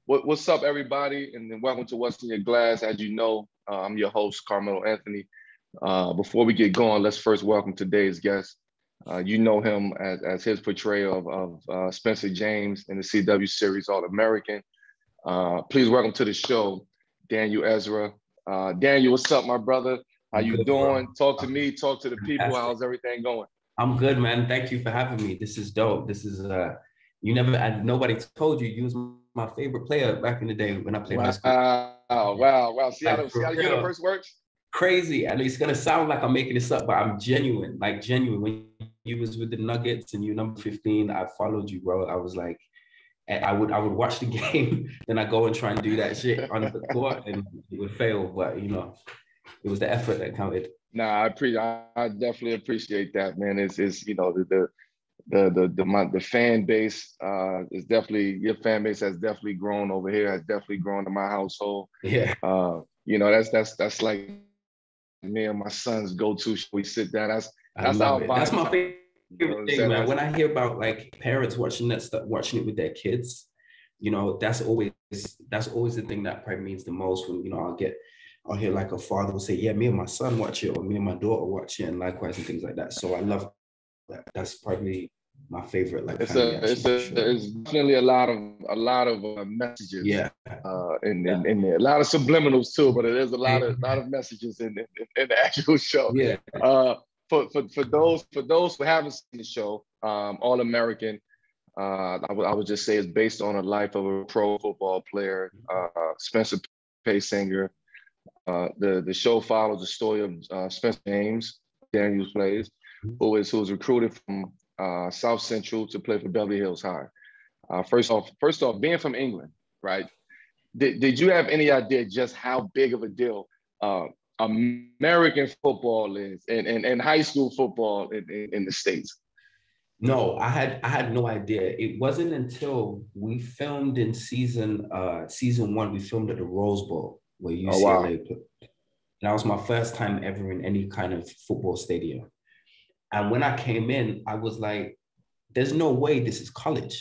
What's up, everybody? And then welcome to What's in Your Glass. As you know, I'm your host, Carmelo Anthony. Before we get going, let's first welcome today's guest. You know him as his portrayal of Spencer James in the CW series All-American. Please welcome to the show, Daniel Ezra. Daniel, what's up, my brother? How you doing? Bro. Talk to me, talk to the people. How's everything going? I'm good, man. Thank you for having me. This is dope. This is nobody told you was my favorite player back in the day when I played high school. Wow. See how the universe works? Crazy. And it's gonna sound like I'm making this up, but I'm genuine. When you was with the Nuggets and you number 15, I followed you, bro. I was like, I would watch the game, then I go and try and do that shit on the court, and it would fail. But it was the effort that counted. Nah, I definitely appreciate that, man. It's the fan base is definitely, your fan base has definitely grown over here, has definitely grown in my household. Yeah. That's like me and my son's go-to. We sit down. That's our vibe. That's my favorite thing, man. When I hear about like parents watching it with their kids, that's always the thing that probably means the most. When I'll hear like a father will say, yeah, me and my son watch it, or me and my daughter watch it, and likewise and things like that. So I love that. That's probably my favorite. Like, it's definitely a lot of messages. Yeah. In there, a lot of subliminals too, but there's a lot of messages in the actual show. Yeah. For those who haven't seen the show, All American, I would just say it's based on a life of a pro football player, Spencer Singer. The show follows the story of Spencer James, Daniels plays, who was recruited from South Central to play for Beverly Hills High. First off, being from England, right? Did you have any idea just how big of a deal American football is and high school football in the States? No, I had no idea. It wasn't until we filmed in season 1, we filmed at the Rose Bowl where UCLA played. That was my first time ever in any kind of football stadium. And when I came in, I was like, there's no way this is college.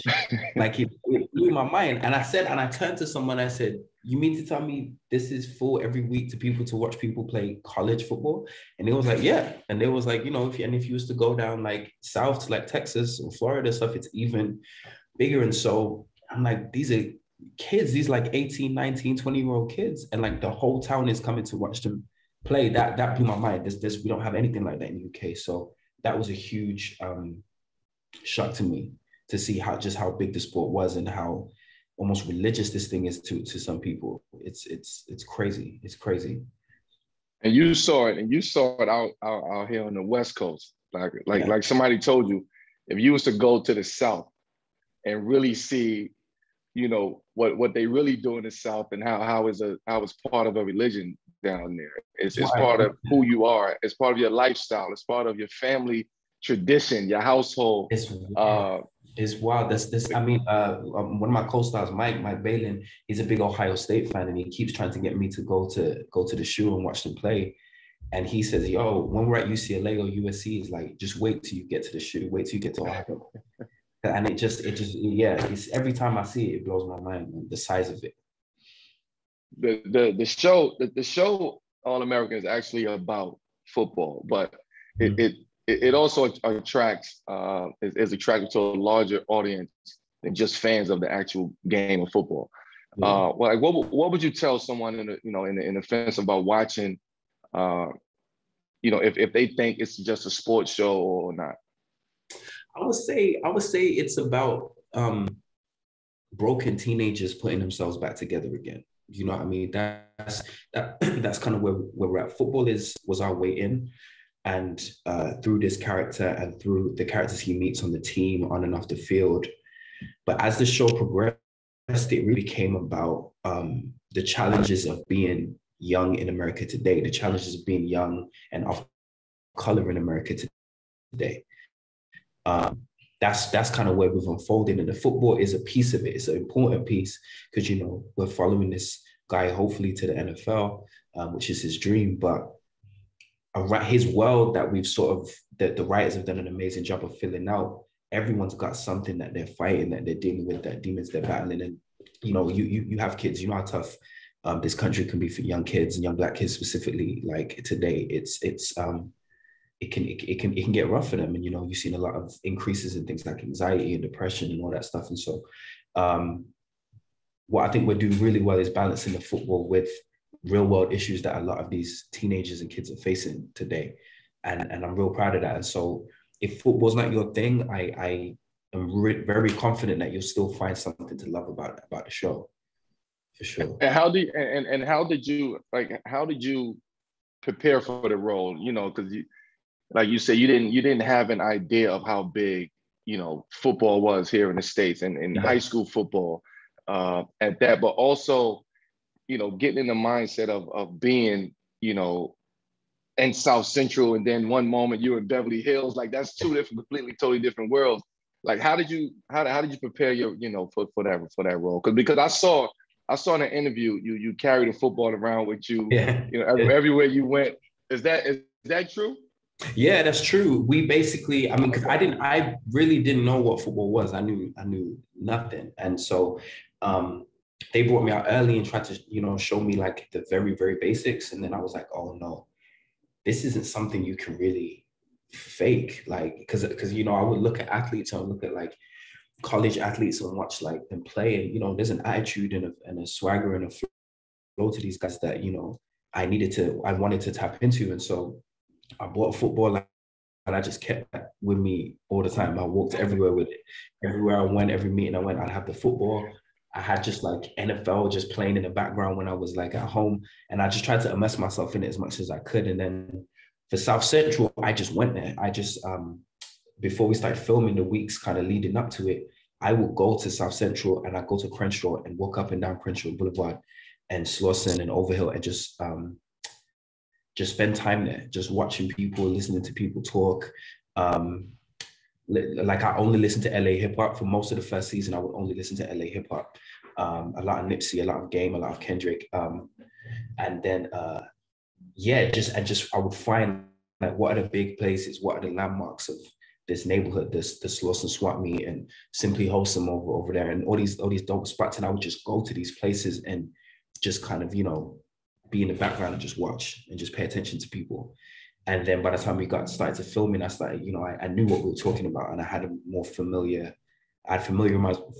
Like it blew my mind. And I turned to someone, I said, you mean to tell me this is full every week to people to watch people play college football? And it was like, yeah. And they was like, if you was to go down like south to like Texas or Florida stuff, it's even bigger. And so I'm like, these are kids, these like 18, 19, 20-year-old kids. And like the whole town is coming to watch them play. That blew my mind. We don't have anything like that in the UK. So that was a huge shock to me to see how big the sport was and how almost religious this thing is to some people. It's crazy. It's crazy. And you saw it out here on the West Coast. Like somebody told you, if you was to go to the South and really see, what they really do in the South and how it's part of a religion down there. It's part of who you are. It's part of your lifestyle. It's part of your family tradition, your household. It's wild. One of my co-stars, Mike Balin, he's a big Ohio State fan, and he keeps trying to get me to go to the shoe and watch them play. And he says, yo, when we're at UCLA or USC, it's like, just wait till you get to the shoe, wait till you get to Ohio. And it's every time I see it blows my mind, man, the size of it. The show All American is actually about football, but it also attracts is attracted to a larger audience than just fans of the actual game of football. Yeah. What would you tell someone in the fence about watching? If they think it's just a sports show or not. I would say it's about broken teenagers putting themselves back together again. You know what I mean? That's kind of where we're at. Football was our way in, and through this character and through the characters he meets on the team, on and off the field. But as the show progressed, it really became about the challenges of being young in America today, the challenges of being young and of color in America today. That's kind of where we've unfolded, and the football is a piece of it. It's an important piece because we're following this guy hopefully to the NFL, which is his dream. But his world that we've the writers have done an amazing job of filling out. Everyone's got something that they're fighting, that they're dealing with, that demons they're battling, and you know, you have kids, you know how tough this country can be for young kids and young Black kids specifically. Like today, it can get rough for them. And, you know, you've seen a lot of increases in things like anxiety and depression and all that stuff. And so what I think we're doing really well is balancing the football with real world issues that a lot of these teenagers and kids are facing today. And I'm real proud of that. And so if football's not your thing, I am very confident that you'll still find something to love about the show, for sure. And how did you prepare for the role? You know, because like you said, you didn't have an idea of how big, you know, football was here in the States and in high school football at that, but also, you know, getting in the mindset of being, you know, in South Central, and then one moment you're in Beverly Hills. Like that's two different, completely, totally different worlds. Like how did you prepare your, you know, for that role? Because I saw in an interview you carried a football around with you, you know, everywhere you went. Is that true? Yeah, that's true. We basically, I mean, because I really didn't know what football was. I knew nothing, and so they brought me out early and tried to, you know, show me like the very, very basics, and then I was like, oh no, this isn't something you can really fake, like, because you know, I would look at athletes, I would look at like college athletes and watch like them play, and you know, there's an attitude and a swagger and a flow to these guys that, you know, I wanted to tap into, and so I bought a football and I just kept that with me all the time. I walked everywhere with it. Everywhere I went, every meeting I went, I'd have the football. I had just like NFL just playing in the background when I was like at home. And I just tried to immerse myself in it as much as I could. And then for South Central, I just went there. I just, before we started filming, the weeks kind of leading up to it, I would go to South Central and I'd go to Crenshaw and walk up and down Crenshaw Boulevard and Slauson and Overhill and just spend time there, just watching people, listening to people talk. Like I only listened to LA hip hop for most of the first season. I would only listen to LA hip hop, a lot of Nipsey, a lot of Game, a lot of Kendrick, and then I would find like what are the big places, what are the landmarks of this neighborhood, this Slauson Swap Meet and Simply Wholesome over there, and all these dope spots, and I would just go to these places and just kind of, you know, be in the background and just watch and just pay attention to people. And then by the time we started to filming, I started, you know, I knew what we were talking about, and I had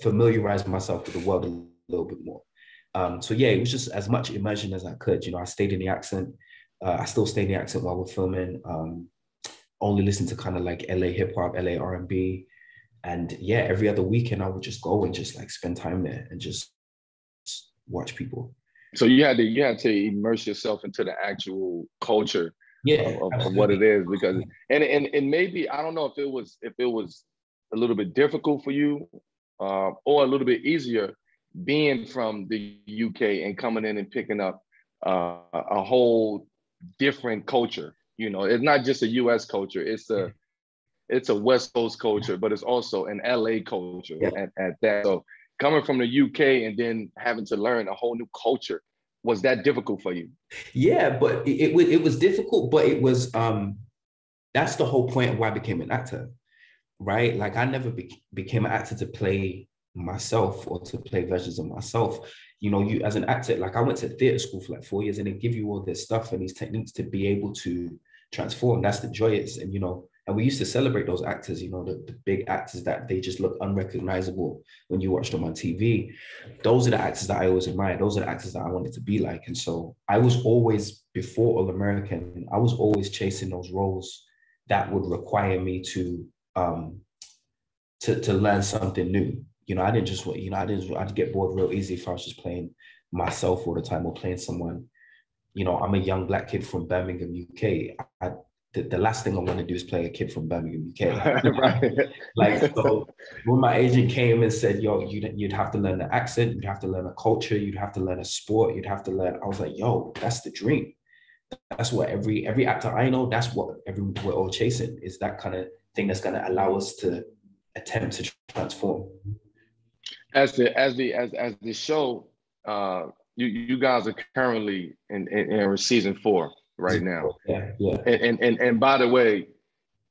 familiarized myself with the world a little bit more. So yeah, it was just as much immersion as I could. You know, I stayed in the accent. I still stay in the accent while we're filming. Only listen to kind of like LA hip hop, LA R&B. And yeah, every other weekend I would just go and just like spend time there and just watch people. So you had to immerse yourself into the actual culture of what it is, because and maybe I don't know if it was a little bit difficult for you or a little bit easier being from the UK and coming in and picking up a whole different culture. You know, it's not just a US culture, it's a West Coast culture, but it's also an LA culture at that. So coming from the UK and then having to learn a whole new culture, was that difficult for you? Yeah, but it was difficult, but it was, that's the whole point of why I became an actor, right? Like I never became an actor to play myself or to play versions of myself. You know, you as an actor, like I went to theater school for like 4 years and they give you all this stuff and these techniques to be able to transform. That's the joy is, and you know, and we used to celebrate those actors, you know, the big actors that they just look unrecognizable when you watch them on TV. Those are the actors that I always admired. Those are the actors that I wanted to be like. And so I was always, before All American, I was always chasing those roles that would require me to learn something new. You know, I didn't just, you know, I'd get bored real easy if I was just playing myself all the time or playing someone. You know, I'm a young Black kid from Birmingham, UK. The last thing I want to do is play a kid from Birmingham, UK. Right. Like, so when my agent came and said, yo, you'd have to learn the accent, you'd have to learn a culture, you'd have to learn a sport, you'd have to learn, I was like, yo, that's the dream. That's what every actor I know, that's what we're all chasing, is that kind of thing that's going to allow us to attempt to transform. As the show, you guys are currently in season 4 right now. Yeah. And by the way,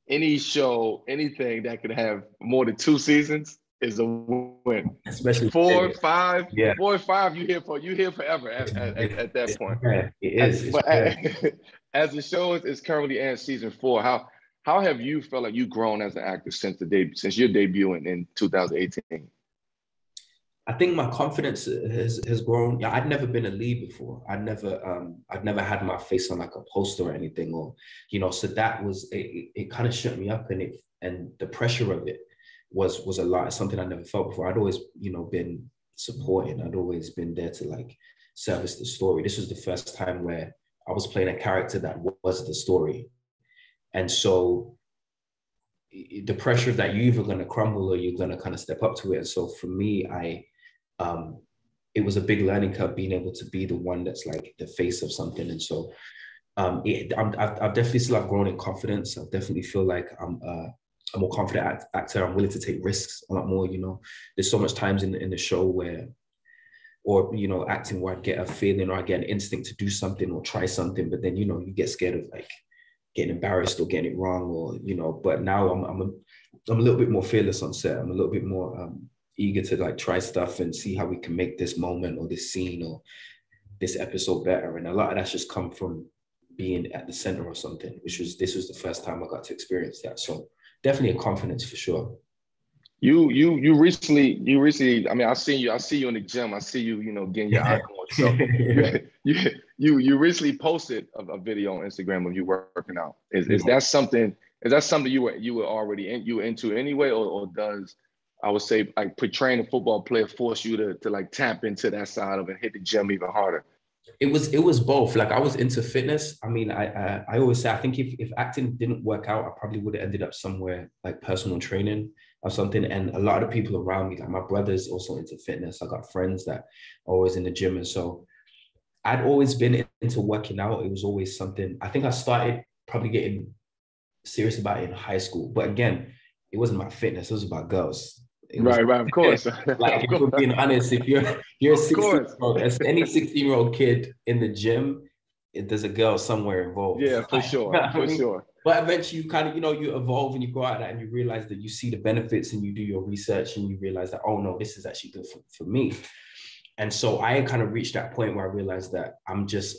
any show, anything that could have more than 2 seasons is a win. Especially 4, 5, yeah. 4 or 5, you here forever at that point. Yeah, it is. But as the show is currently in season 4, how have you felt like you've grown as an actor since your debuting in 2018? I think my confidence has grown. Yeah, I'd never been a lead before. I'd never had my face on like a poster or anything, or so that was it kind of shut me up, and the pressure of it was a lot. It's something I never felt before. I'd always, been supporting. I'd always been there to like service the story. This was the first time where I was playing a character that was the story. And so the pressure that you're either going to crumble or you're going to kind of step up to it. And so for me, it was a big learning curve being able to be the one that's like the face of something. And so I've definitely still have grown in confidence. I definitely feel like I'm a more confident actor. I'm willing to take risks a lot more. There's so much times in the show where, or acting where I get a feeling or I get an instinct to do something or try something, but then you get scared of like getting embarrassed or getting it wrong, or But now I'm a little bit more fearless on set. I'm a little bit more eager to like try stuff and see how we can make this moment or this scene or this episode better. And a lot of that's just come from being at the center or something, this was the first time I got to experience that. So definitely a confidence for sure. You recently, I mean, I see you in the gym. I see you, getting your eye going. So you recently posted a video on Instagram of you working out. Is that something you were already into anyway, or does, I would say, like portraying a football player force you to like tap into that side of it and hit the gym even harder? It was both. Like I was into fitness. I mean, I always say I think if acting didn't work out, I probably would have ended up somewhere like personal training or something. And a lot of people around me, like my brother's also into fitness. I got friends that are always in the gym, and so I'd always been into working out. It was always something. I think I started probably getting serious about it in high school, but again, it wasn't about fitness. It was about girls. Right, of course. Like, if we're being honest, if you're a 16-year-old, as any 16-year-old kid in the gym, there's a girl somewhere involved. Yeah, for sure, sure. But eventually, you kind of, you evolve and you go out there and you realize that you see the benefits and you do your research and you realize that, oh no, this is actually good for me. And so I kind of reached that point where I realized that I'm just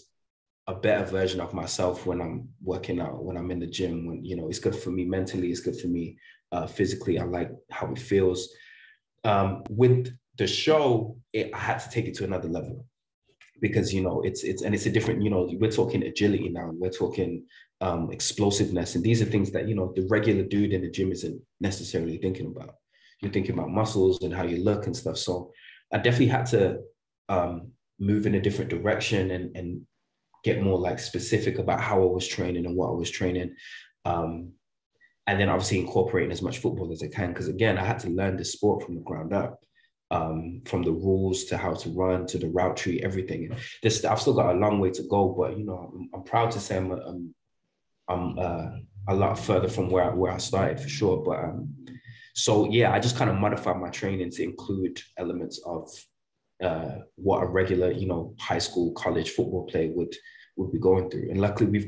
a better version of myself when I'm working out, when I'm in the gym, when, it's good for me mentally, it's good for me physically. I like how it feels. With the show, I had to take it to another level because, it's a different, we're talking agility now, we're talking explosiveness. And these are things that, the regular dude in the gym isn't necessarily thinking about. You're thinking about muscles and how you look and stuff. So I definitely had to move in a different direction and get more like specific about how I was training and what I was training. And then obviously incorporating as much football as I can. Because again, I had to learn this sport from the ground up, from the rules to how to run, to the route tree, everything. I've still got a long way to go, but, I'm proud to say I'm a lot further from where I started for sure. But so yeah, I just kind of modified my training to include elements of what a regular, high school, college football player would be going through. And luckily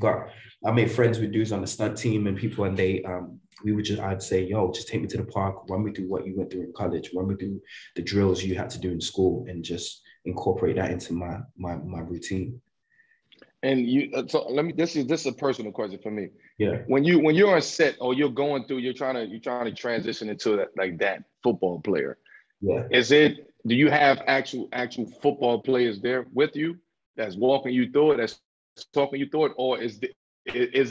I made friends with dudes on the stunt team and people, and I'd say, yo, just take me to the park, run me through what you went through in college, run me through the drills you had to do in school, and just incorporate that into my routine. And so this is a personal question for me. Yeah. When you're on set or you're going through, you're trying to transition into that football player. Yeah. Do you have actual football players there with you that's walking you through it, that's talking you through it, or is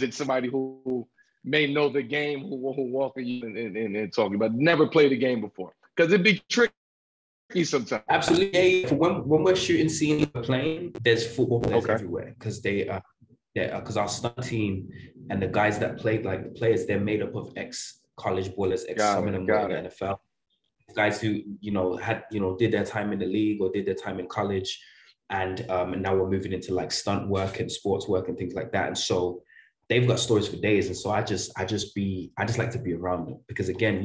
it somebody who may know the game who walking you and talking, but never played the game before? Because it'd be tricky sometimes. Absolutely. When we're shooting scenes playing, there's football players everywhere because because our stunt team and the guys that played, like the players, they're made up of ex-college ballers, some of them were in the NFL. Guys who, did their time in the league or did their time in college. And now we're moving into like stunt work and sports work and things like that. And so they've got stories for days. And so I just like to be around them because again,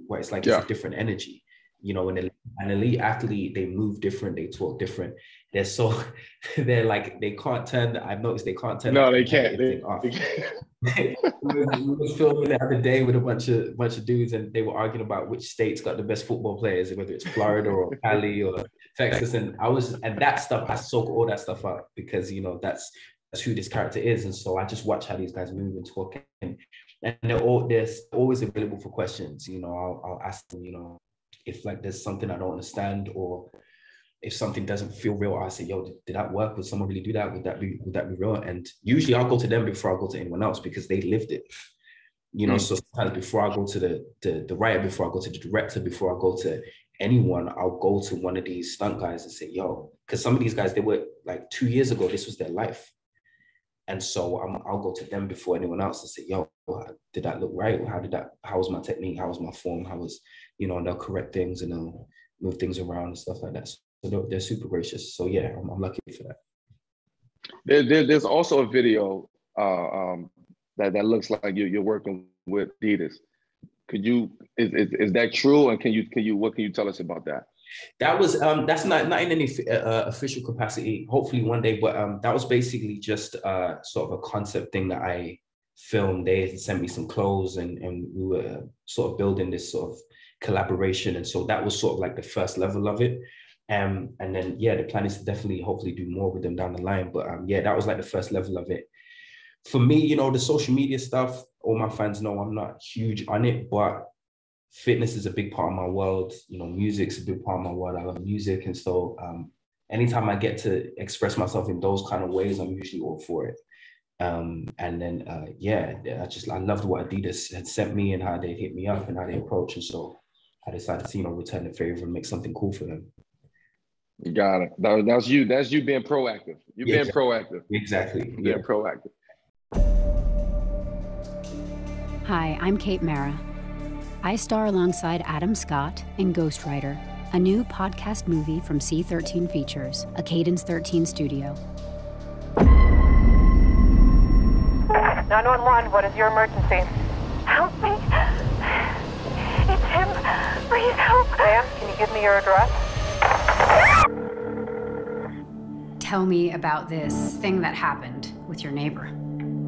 what it's like, it's a different energy. you know, an elite athlete, they move different, they talk different. They're so, they can't turn, I've noticed they can't turn. No, they can't. They can't. We was filming the other day with a bunch of dudes, and they were arguing about which state's got the best football players, whether it's Florida or Cali or Texas. And that stuff, I soak all that stuff up because, you know, that's who this character is. And so I just watch how these guys move and talk, and they're always available for questions. You know, I'll ask them, you know, if like there's something I don't understand, or if something doesn't feel real, I say, yo, did that work? Would someone really do that? Would that be real? And usually I'll go to them before I go to anyone else because they lived it. You know, so sometimes before I go to the writer, before I go to the director, before I go to anyone, I'll go to one of these stunt guys and say, yo, because some of these guys, they were like 2 years ago, this was their life. And so I'll go to them before anyone else and say, yo, did that look right? How was my technique? How was my form? How was, you know, and they'll correct things and they'll move things around and stuff like that. So they're super gracious. So yeah, I'm lucky for that. There's also a video that looks like you're working with Adidas. Is that true? And what can you tell us about that? That was that's not in any official capacity. Hopefully one day, but that was basically just sort of a concept thing that I filmed. They sent me some clothes, and we were sort of building this sort of collaboration. And so that was sort of like the first level of it. And then yeah, the plan is to definitely hopefully do more with them down the line. But yeah, that was like the first level of it. For me, you know, the social media stuff, all my fans know I'm not huge on it, but fitness is a big part of my world. You know, music's a big part of my world. I love music. And so anytime I get to express myself in those kind of ways, I'm usually all for it. And then, yeah, I loved what Adidas had sent me and how they hit me up and how they approach. And so I decided to, you know, return the favor and make something cool for them. You got it. That's you. That's you being proactive. You're being proactive. Exactly. Being proactive. Hi, I'm Kate Mara. I star alongside Adam Scott in Ghostwriter, a new podcast movie from C13 Features, a Cadence 13 studio. 911, what is your emergency? Help me. It's him. Please help. Ma'am, can you give me your address? Tell me about this thing that happened with your neighbor.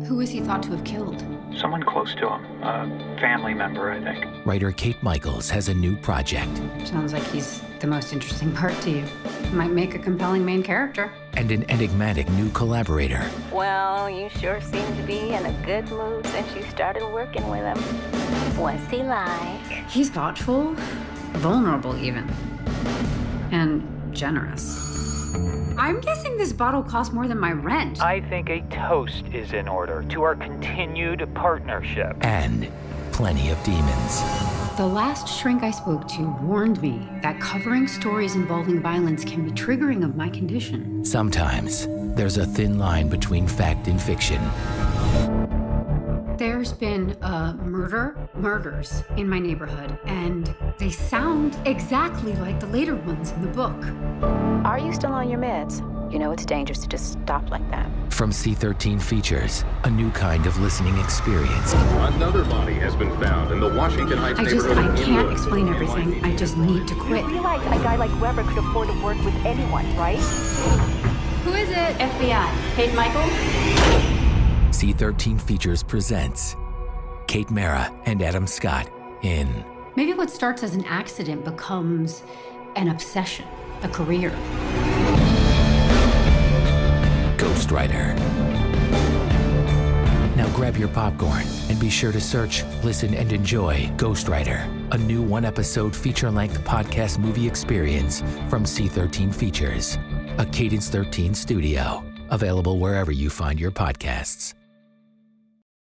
Who is he thought to have killed? Someone close to him, a family member, I think. Writer Kate Michaels has a new project. Sounds like he's the most interesting part to you. Might make a compelling main character. And an enigmatic new collaborator. Well, you sure seem to be in a good mood since you started working with him. What's he like? He's thoughtful, vulnerable even, and generous. I'm guessing this bottle costs more than my rent. I think a toast is in order to our continued partnership. And plenty of demons. The last shrink I spoke to warned me that covering stories involving violence can be triggering of my condition. Sometimes there's a thin line between fact and fiction. There's been murders in my neighborhood, and they sound exactly like the later ones in the book. Are you still on your meds? You know it's dangerous to just stop like that. From C13 Features, a new kind of listening experience. Another body has been found in the Washington Heights neighborhood. I can't explain everything. I just need to quit. You realize a guy like Weber could afford to work with anyone, right? Who is it? FBI. Kate Michaels? C13 Features presents Kate Mara and Adam Scott in... Maybe what starts as an accident becomes an obsession, a career. Ghostwriter. Now grab your popcorn and be sure to search, listen, and enjoy Ghostwriter, a new one-episode feature-length podcast movie experience from C13 Features, a Cadence 13 studio, available wherever you find your podcasts.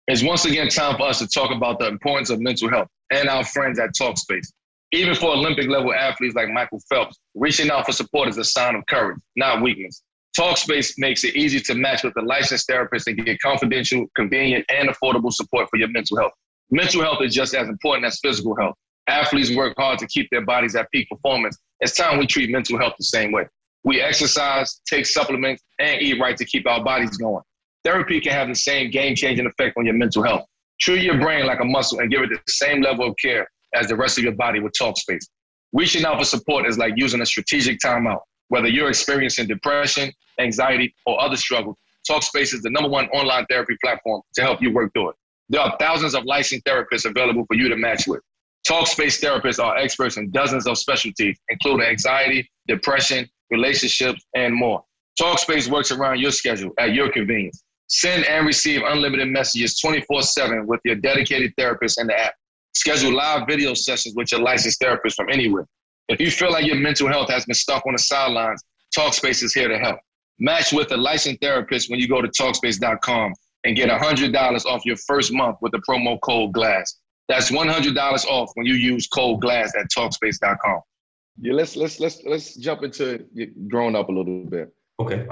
It's once again time for us to talk about the importance of mental health and our friends at Talkspace. Even for Olympic-level athletes like Michael Phelps, reaching out for support is a sign of courage, not weakness. Talkspace makes it easy to match with a licensed therapist and get confidential, convenient, and affordable support for your mental health. Mental health is just as important as physical health. Athletes work hard to keep their bodies at peak performance. It's time we treat mental health the same way. We exercise, take supplements, and eat right to keep our bodies going. Therapy can have the same game-changing effect on your mental health. Treat your brain like a muscle and give it the same level of care as the rest of your body with Talkspace. Reaching out for support is like using a strategic timeout. Whether you're experiencing depression, anxiety, or other struggles, Talkspace is the #1 online therapy platform to help you work through it. There are thousands of licensed therapists available for you to match with. Talkspace therapists are experts in dozens of specialties, including anxiety, depression, relationships, and more. Talkspace works around your schedule at your convenience. Send and receive unlimited messages 24/7 with your dedicated therapist in the app. Schedule live video sessions with your licensed therapist from anywhere. If you feel like your mental health has been stuck on the sidelines, Talkspace is here to help. Match with a licensed therapist when you go to Talkspace.com and get $100 off your first month with the promo code GLASS. That's $100 off when you use code GLASS at Talkspace.com. Yeah, let's jump into growing up a little bit. Okay.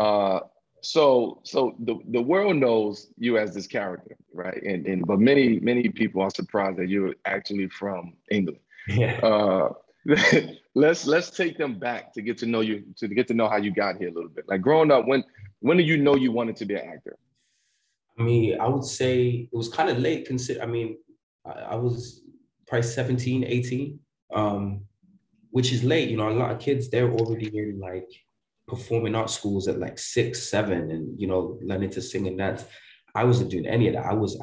So the world knows you as this character, right? But many people are surprised that you're actually from England. Yeah. Let's take them back to get to know you, to get to know how you got here a little bit. Like growing up, when did you know you wanted to be an actor? I mean, I would say it was kind of late. I was probably 17, 18, which is late. You know, a lot of kids, they're already in like performing arts schools at like 6, 7 and, you know, learning to sing and dance. I wasn't doing any of that. I was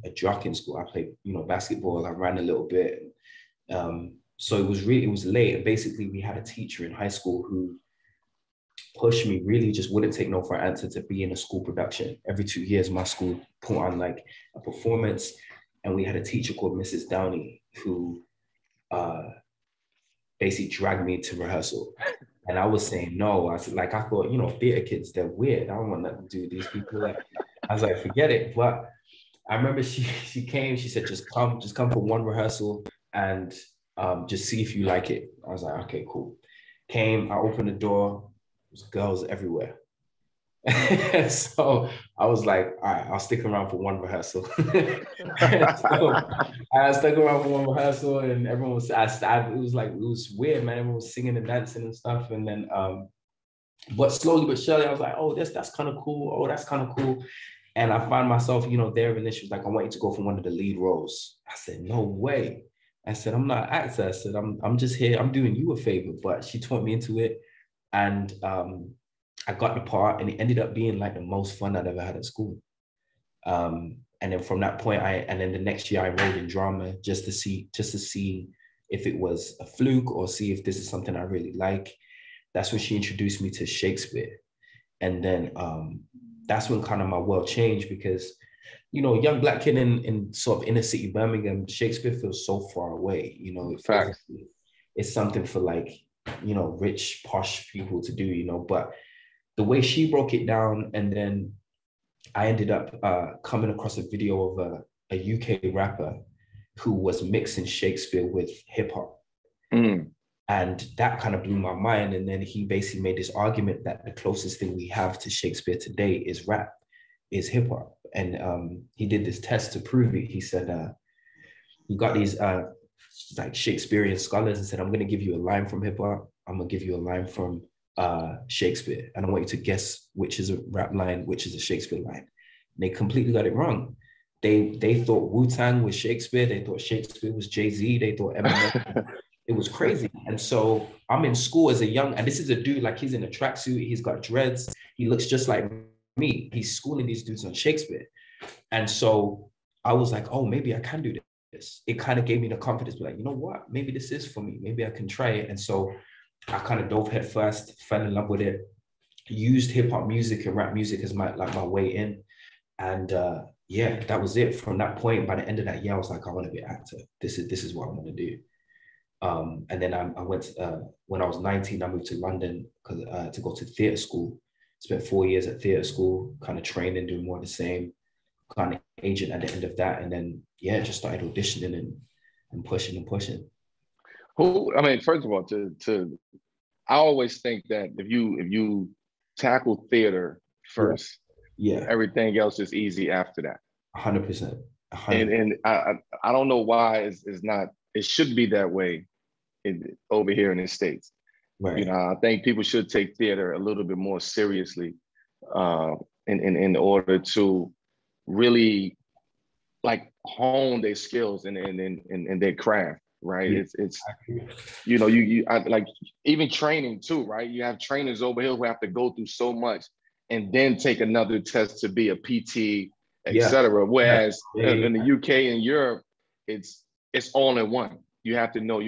a jock in school. I played, you know, basketball. I ran a little bit. So it was late. And basically we had a teacher in high school who pushed me, really just wouldn't take no for an answer to be in a school production. Every 2 years, my school put on like a performance. And we had a teacher called Mrs. Downey who basically dragged me to rehearsal. And I was saying no. I thought, you know, theater kids, they're weird. I don't want nothing to do with these people. Like, I was like, forget it. But I remember she came, she said, just come for one rehearsal and just see if you like it. I was like, okay, cool. Came, I opened the door, there was girls everywhere. So I was like, all right, I'll stick around for one rehearsal. So I stuck around for one rehearsal and everyone was, it was weird, man. Everyone was singing and dancing and stuff. And then, but slowly but surely, I was like, oh, that's kind of cool. Oh, that's kind of cool. And I found myself, you know, there, and then she was like, I want you to go for one of the lead roles. I said, no way. I said, I'm not an actor. I said, I'm just here. I'm doing you a favor. But she taught me into it. And I got the part, and it ended up being like the most fun I'd ever had at school. And then from that point, and then the next year I enrolled in drama just to see if it was a fluke or see if this is something I really like. That's when she introduced me to Shakespeare. And then that's when kind of my world changed, because, you know, young Black kid in sort of inner city Birmingham, Shakespeare feels so far away. You know, it's something for like, you know, rich, posh people to do, you know, but the way she broke it down, and then I ended up coming across a video of a UK rapper who was mixing Shakespeare with hip hop. Mm. And that kind of blew my mind. And then he basically made this argument that the closest thing we have to Shakespeare today is rap, is hip hop. And he did this test to prove it. He said, you got these like Shakespearean scholars and said, I'm going to give you a line from hip hop. I'm going to give you a line from Shakespeare. And I want you to guess which is a rap line, which is a Shakespeare line. And they completely got it wrong. They thought Wu-Tang was Shakespeare. They thought Shakespeare was Jay-Z. They thought Eminem. It was crazy. And so I'm in school as a young, and this is a dude, like he's in a tracksuit, he's got dreads, he looks just like me. He's schooling these dudes on Shakespeare. And so I was like, oh, maybe I can do this. It kind of gave me the confidence, to be like, you know what, maybe this is for me. Maybe I can try it. And so I kind of dove head first, fell in love with it, used hip hop music and rap music as my way in. And yeah, that was it. From that point, by the end of that year, I was like, I want to be an actor. This is what I want to do. And then I went, when I was 19, I moved to London to go to theatre school. Spent 4 years at theatre school, kind of training, doing more of the same, kind of agent at the end of that. And then, yeah, just started auditioning and pushing. I mean, first of all, I always think that if you tackle theater first, yeah, everything else is easy after that. 100%. And I don't know why it's not. It should be that way over here in the States. Right. You know, I think people should take theater a little bit more seriously in order to really like hone their skills and their craft, right? Yeah. It's you know, like even training too, right? You have trainers over here who have to go through so much and then take another test to be a PT, etc. Whereas in the UK and Europe, it's all in one. You have to know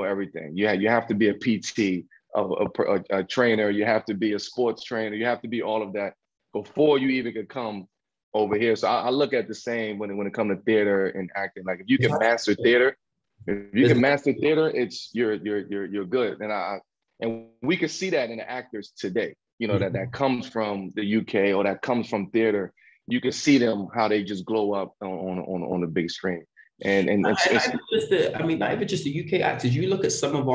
everything. You have to be a PT, a trainer. You have to be a sports trainer. You have to be all of that before you even could come over here. So I look at the same when it comes to theater and acting. Like if you can master theater, it's you're good. And we can see that in the actors today. You know, that comes from the UK or that comes from theater. You can see them how they just glow up on the big screen. And not even just the UK actors. You look at some of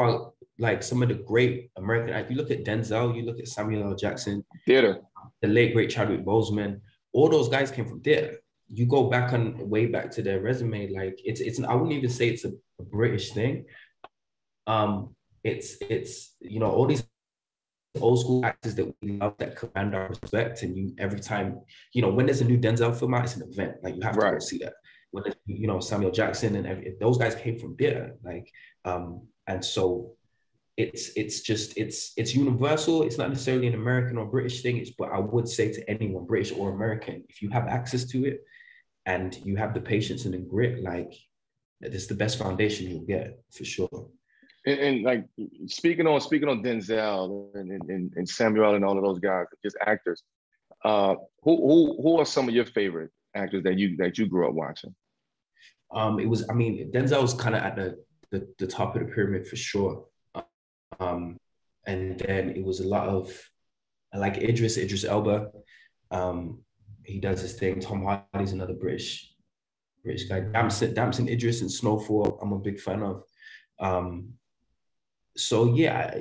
the great American actors. You look at Denzel. You look at Samuel L. Jackson. Theater. The late great Chadwick Boseman. All those guys came from theater. You go way back to their resume. Like it's I wouldn't even say it's a British thing. It's you know, all these old school actors that we love, that command our respect, and every time, you know, when there's a new Denzel film out, it's an event. Like you have to go see that. When there's, you know, Samuel Jackson and those guys came from theater, like, and so it's universal. It's not necessarily an American or British thing. But I would say to anyone, British or American, if you have access to it and you have the patience and the grit, like, it's the best foundation you'll get for sure. And like speaking on Denzel and Samuel and all of those guys, just actors, who are some of your favorite actors that you grew up watching? Denzel was kind of at the top of the pyramid for sure. And then it was a lot of, I like Idris Elba. He does his thing. Tom Hardy's another British guy. Damson Idris and Snowfall, I'm a big fan of. So yeah,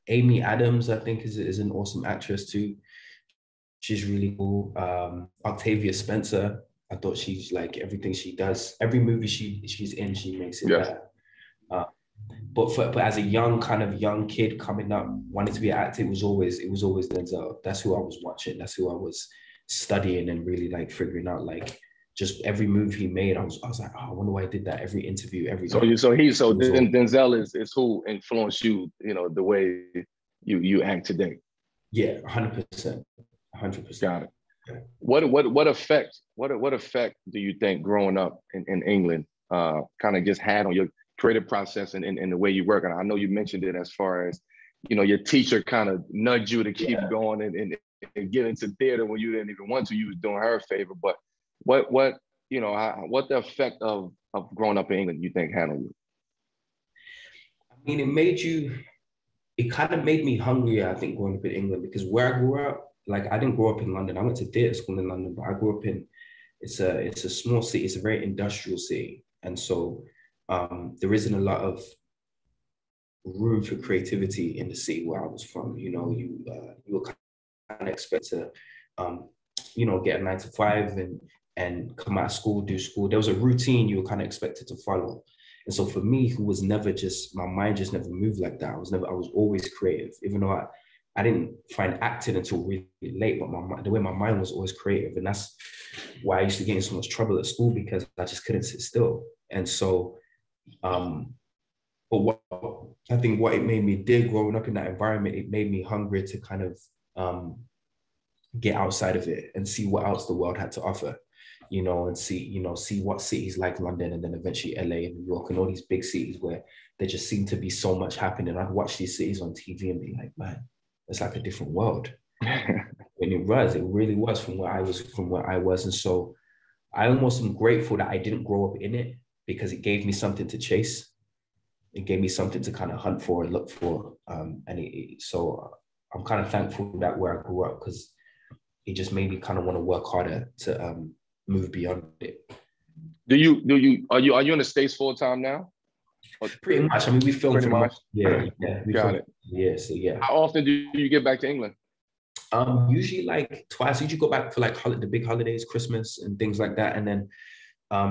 Amy Adams, I think, is an awesome actress too. She's really cool. Octavia Spencer, I thought she's like everything she does. Every movie she's in, she makes it better. But as a young kid coming up, wanting to be an actor, it was always Denzel. That's who I was watching. That's who I was studying and really like figuring out. Like just every move he made, I was like, oh, I wonder why I did that. Every interview, Denzel is who influenced you, you know, the way you act today. Yeah, 100%. Got it. Yeah. What effect do you think growing up in England kind of just had on your creative process and the way you work? And I know you mentioned it as far as, you know, your teacher kind of nudged you to keep going and get into theater when you didn't even want to. You was doing her a favor, but what the effect of growing up in England you think had on you? I mean, it kind of made me hungrier, I think, growing up in England, because where I grew up, like I didn't grow up in London. I went to theater school in London, but I grew up in, it's a small city. It's a very industrial city. And so there isn't a lot of room for creativity in the city where I was from. You know, you were kind of expected to, you know, get a 9 to 5 and come out of school, do school. There was a routine you were kind of expected to follow. And so for me, who was never my mind just never moved like that. I was always creative, even though I didn't find acting until really late, but the way my mind was always creative. And that's why I used to get in so much trouble at school, because I just couldn't sit still. And so, but I think what it made me dig growing up in that environment, it made me hungry to kind of get outside of it and see what else the world had to offer, you know, and see what cities like London and then eventually LA and New York and all these big cities where there just seemed to be so much happening. I'd watch these cities on TV and be like, man, it's like a different world. And it really was from where I was. And so I almost am grateful that I didn't grow up in it, because it gave me something to chase. It gave me something to kind of hunt for and look for. So I'm kind of thankful that where I grew up, because it just made me kind of want to work harder to move beyond it. Are you in the States full time now? Pretty much. I mean, we film pretty much. Yeah. Got it. Yeah. So yeah. How often do you get back to England? Usually like twice. I usually go back for like the big holidays, Christmas and things like that. And then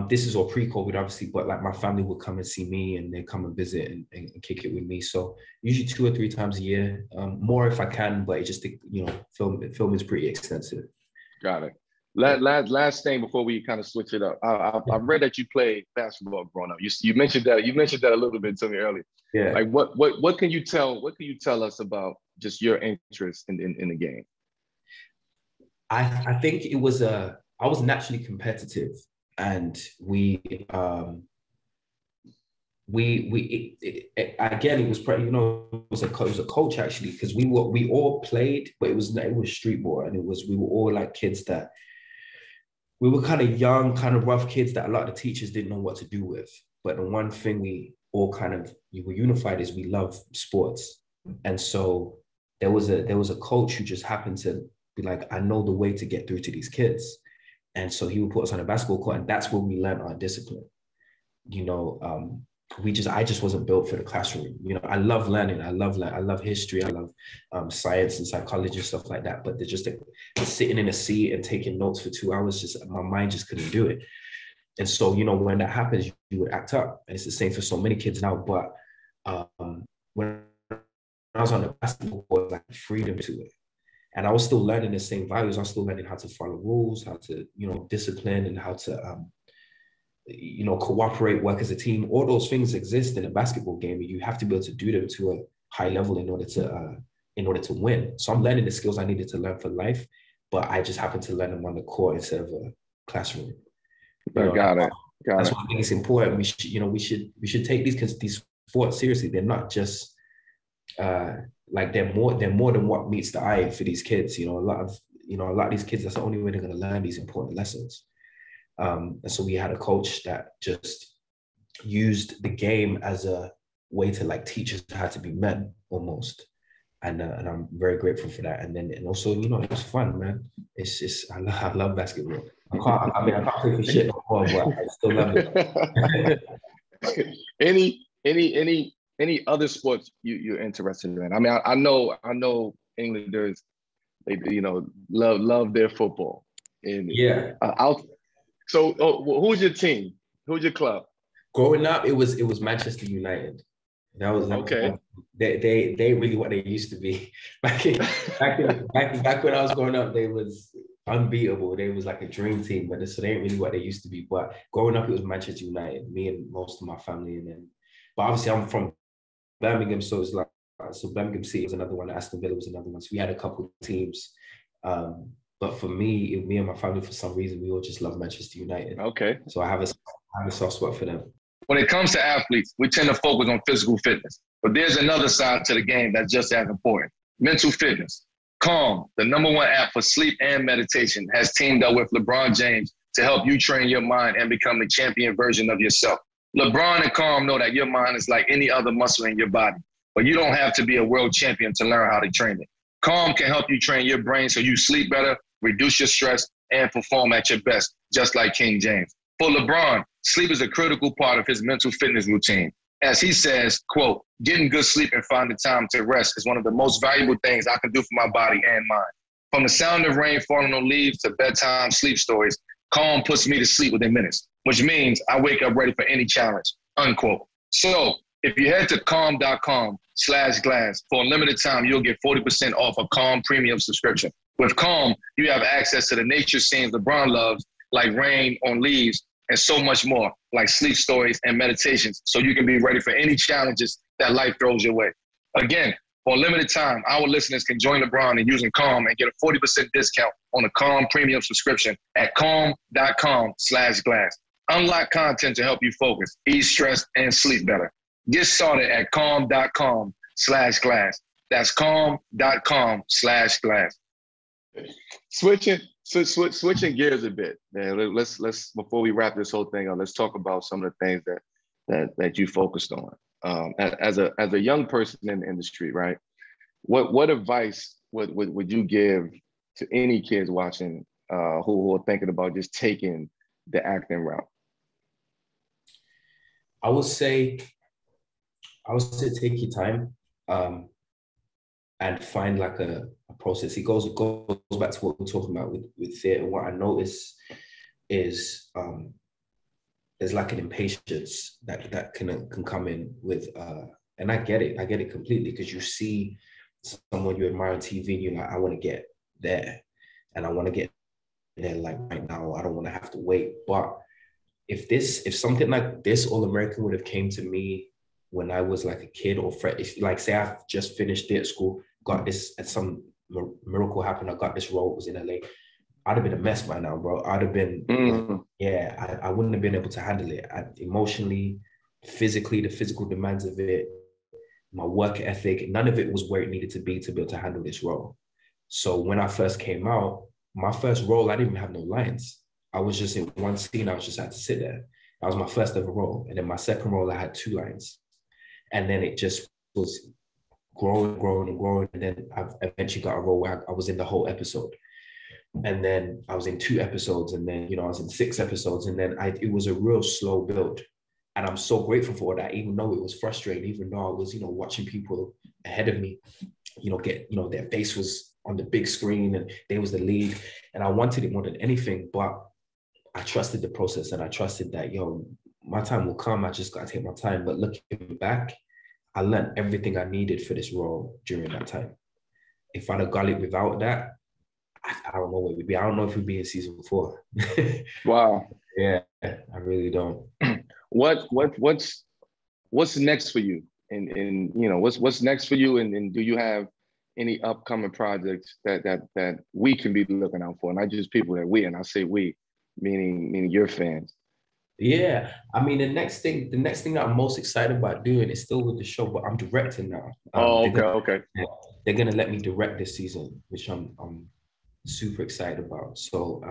this is all pre-COVID, obviously, but like my family would come and see me and they come and visit and kick it with me. So usually 2 or 3 times a year, more if I can, but it just, you know, film is pretty extensive. Got it. Last thing before we kind of switch it up. I read that you played basketball growing up. You mentioned that. You mentioned that a little bit to me earlier. Yeah. Like what can you tell us about just your interest in the game? I think I was naturally competitive, and again, it was it was a coach actually, because we all played, but it was street ball, and we were all like kids that we were kind of young, kind of rough kids that a lot of the teachers didn't know what to do with. But the one thing we all were unified is we love sports. And so there was a coach who just happened to be like, I know the way to get through to these kids. And so he would put us on a basketball court, and that's where we learned our discipline. I just wasn't built for the classroom. I love learning. I love history. I love science and psychology and stuff like that. But they're just sitting in a seat and taking notes for 2 hours, my mind just couldn't do it. And so, when that happens, you would act up. And it's the same for so many kids now. But when I was on the basketball court, like freedom to it. And I was still learning the same values. I was still learning how to follow rules, how to, discipline, and how to, cooperate, work as a team. All those things exist in a basketball game, and you have to be able to do them to a high level in order to win. So I'm learning the skills I needed to learn for life, but I just happen to learn them on the court instead of a classroom. Got it. That's why I think it's important. We should take these sports seriously. They're not just they're more than what meets the eye for these kids. A lot of these kids, that's the only way they're going to learn these important lessons. And so we had a coach that just used the game as a way to teach us how to be men almost. And I'm very grateful for that. And also, it was fun, man. It's just, I love basketball. I can't play for shit no more, but I still love it. Any other sports you're interested in? I mean, I know Englanders, they love their football. And yeah. So who's your team? Who's your club? Growing up, it was Manchester United. That was okay. They really what they used to be. Back when I was growing up, they was unbeatable. They was like a dream team, but so they ain't really what they used to be. But growing up, it was Manchester United. Me and most of my family, but obviously I'm from Birmingham, so it's so Birmingham City was another one. Aston Villa was another one. So we had a couple of teams. But for me and my family, for some reason, we all just love Manchester United. Okay. So I have a soft spot for them. When it comes to athletes, we tend to focus on physical fitness. But there's another side to the game that's just as important. Mental fitness. Calm, the #1 app for sleep and meditation, has teamed up with LeBron James to help you train your mind and become the champion version of yourself. LeBron and Calm know that your mind is like any other muscle in your body, but you don't have to be a world champion to learn how to train it. Calm can help you train your brain so you sleep better, reduce your stress, and perform at your best, just like King James. For LeBron, sleep is a critical part of his mental fitness routine. As he says, quote, getting good sleep and finding time to rest is one of the most valuable things I can do for my body and mind. From the sound of rain falling on leaves to bedtime sleep stories, Calm puts me to sleep within minutes, which means I wake up ready for any challenge, unquote. So if you head to calm.com/glass, for a limited time, you'll get 40% off a Calm premium subscription. With Calm, you have access to the nature scenes LeBron loves, like rain on leaves, and so much more, like sleep stories and meditations, so you can be ready for any challenges that life throws your way. Again, for a limited time, our listeners can join LeBron in using Calm and get a 40% discount on a Calm premium subscription at calm.com/glass. Unlock content to help you focus, ease stress, and sleep better. Get started at calm.com/glass. That's calm.com/glass. Switching gears a bit, man. Let's before we wrap this whole thing up, let's talk about some of the things that you focused on. As a young person in the industry, right? What advice would you give to any kids watching who are thinking about just taking the acting route? I would say take your time and find like a process. It goes back to what we're talking about with theater. What I notice is there's like an impatience that can come in with, and I get it completely, because you see someone you admire on TV and you're like, I want to get there, and I want to get then like right now, I don't want to have to wait. But if something like this All American would have came to me when I was like a kid or if like say I've just finished it at school, got this, and some miracle happened, I got this role, it was in LA, I'd have been a mess by now, bro. I'd have been, I wouldn't have been able to handle it. Emotionally, physically, the physical demands of it, my work ethic, none of it was where it needed to be able to handle this role. So when I first came out, my first role, I didn't even have no lines. I was just in one scene, I was just had to sit there. That was my first ever role. And then my second role, I had 2 lines. And then it just was growing. And then I've eventually got a role where I was in the whole episode. And then I was in 2 episodes, and then, I was in 6 episodes. And then it was a real slow build. And I'm so grateful for that, even though it was frustrating, even though I was, watching people ahead of me, get, their face was on the big screen and they was the lead. And I wanted it more than anything, but I trusted the process, and I trusted that, my time will come. I just got to take my time. But looking back, I learned everything I needed for this role during that time. If I'd have got it without that, I don't know what it would be. I don't know if we'd be in season 4. Wow. Yeah, I really don't. What's next for you? And what's next for you? And do you have any upcoming projects that we can be looking out for? Not just people that we, and I say we, meaning your fans. Yeah, I mean, the next thing that I'm most excited about doing is still with the show, but I'm directing now. Okay. They're gonna let me direct this season, which I'm super excited about. So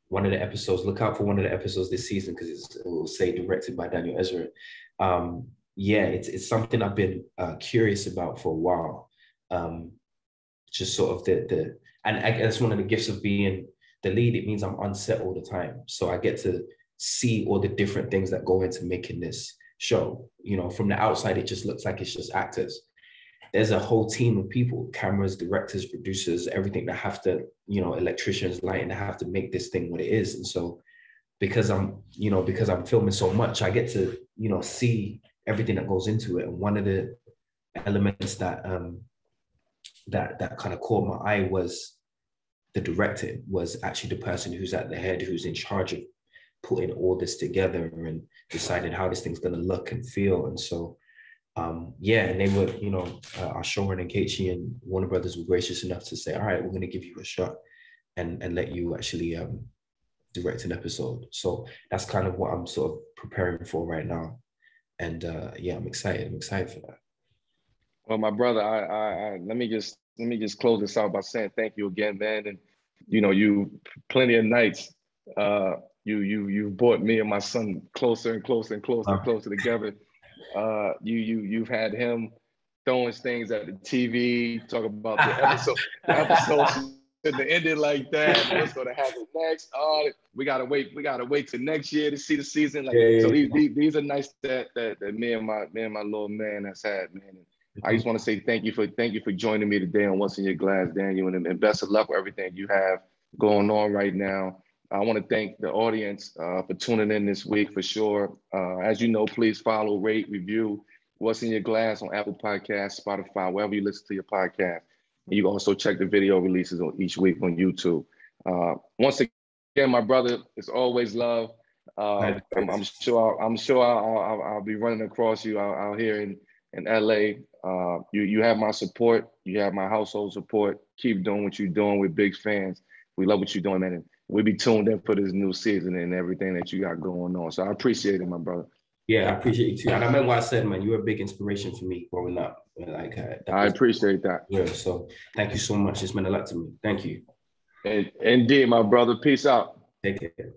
one of the episodes, look out for one of the episodes this season, because it will say directed by Daniel Ezra. It's something I've been curious about for a while. Just sort of and I guess one of the gifts of being the lead, it means I'm on set all the time. So I get to see all the different things that go into making this show. From the outside, it just looks like it's just actors. There's a whole team of people, cameras, directors, producers, everything that have to, electricians, lighting, that have to make this thing what it is. And so because I'm filming so much, I get to, see everything that goes into it. And one of the elements that kind of caught my eye was the directing, was actually the person who's at the head, who's in charge of putting all this together and deciding how this thing's going to look and feel. And so, and they were, our showrunner and Keiichi and Warner Brothers were gracious enough to say, all right, we're going to give you a shot and let you actually direct an episode. So that's kind of what I'm sort of preparing for right now. And I'm excited. I'm excited for that. Well, my brother, I let me just close this out by saying thank you again, man. And you plenty of nights. You brought me and my son closer and closer together. You've had him throwing things at the TV, talk about the episode and the ending like that. What's going to happen next? We gotta wait till next year to see the season. So these are nice that me and my little man has had, man. I just want to say thank you for joining me today on What's in Your Glass, Daniel, and best of luck with everything you have going on right now. I want to thank the audience for tuning in this week for sure. As you know, please follow, rate, review What's in Your Glass on Apple Podcasts, Spotify, wherever you listen to your podcast. And you can also check the video releases on each week on YouTube. Once again, my brother, it's always love. I'm sure I'll be running across you out here in LA. You have my support. You have my household support. Keep doing what you're doing. We're big fans. We love what you're doing, man. And we'll be tuned in for this new season and everything that you got going on. So I appreciate it, my brother. Yeah, I appreciate you too. And I meant what I said, man. You were a big inspiration for me growing up. I appreciate that. Yeah, so thank you so much. It's meant a lot to me. Thank you. Indeed, my brother. Peace out. Take care.